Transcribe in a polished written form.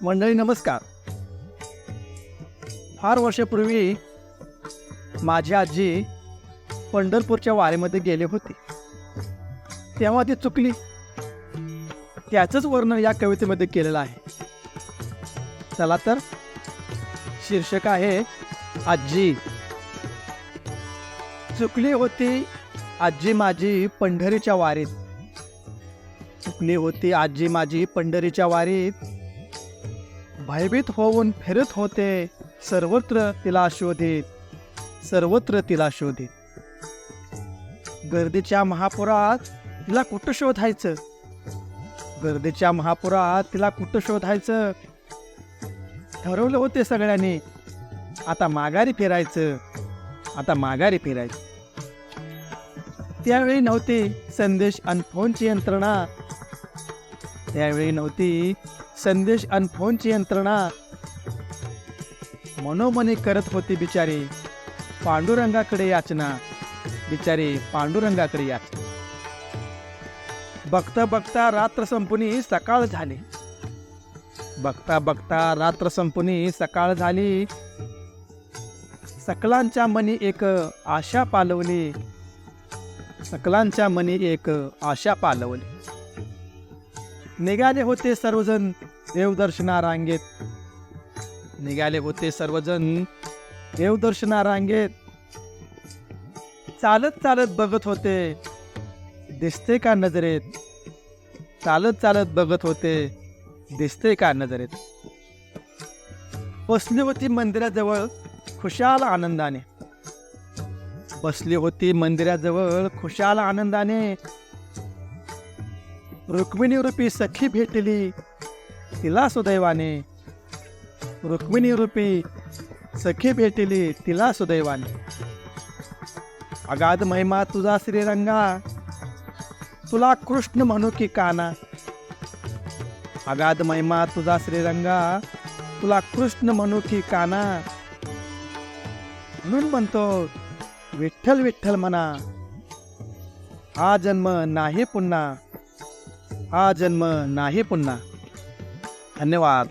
मंडळी नमस्कार. फार वर्षापूर्वी माझी आजी पंढरपूरच्या वारीमध्ये गेले होते. तेव्हा ती चुकली. त्याचंच वर्णन या कवितेमध्ये केलेलं आहे. चला तर, शीर्षक आहे आजी. चुकली होती आजी माझी पंढरीच्या वारीत. चुकली होती आजी माझी पंढरीच्या वारीत. भयभीत होऊन फिरत होते सर्वत्र तिला शोधित, सर्वत्र तिला शोधित. गर्दीच्या महापुरात तिला कुठं शोधायचं, गर्दीच्या महापुरात तिला कुठं शोधायचं. ठरवलं होते सगळ्यांनी आता माघारी फिरायचं, आता माघारी फिरायचं. त्यावेळी नव्हती संदेश आणि फोनची यंत्रणा, त्यावेळी नव्हती संदेश आणि फोनची यंत्रणा. मनोमनी करत होती बिचारी पांडुरंगाकडे याचना, बिचारी पांडुरंगाकडे याचना. बघता बघता रात्र संपुनी सकाळ झाली, बघता बघता रात्र संपुनी सकाळ झाली. सकलांच्या मनी एक आशा पालवली, सकलांच्या मनी एक आशा पालवली. निघाले होते सर्वजण देवदर्शना रांगेत, निघाले होते सर्वजण देवदर्शना रांगेत. चालत चालत बघत होते दिसते का नजरेत, चालत चालत बघत होते दिसते का नजरेत. बसली होती मंदिराजवळ खुशाल आनंदाने, बसली होती मंदिराजवळ खुशाल आनंदाने. रुक्मिणी रूपी सखी भेटली तिला सुदैवाने, रुक्मिणी रूपी सखी भेटली तिला सुदैवाने. अगाध महिमा तुझा श्रीरंगा, तुला कृष्ण म्हणू की काना. अगाध महिमा तुझा श्रीरंगा, तुला कृष्ण म्हणू की काना. म्हणून म्हणतो विठ्ठल विठ्ठल म्हणा, हा जन्म नाही पुन्हा, हा जन्म नाही पुन्हा. धन्यवाद.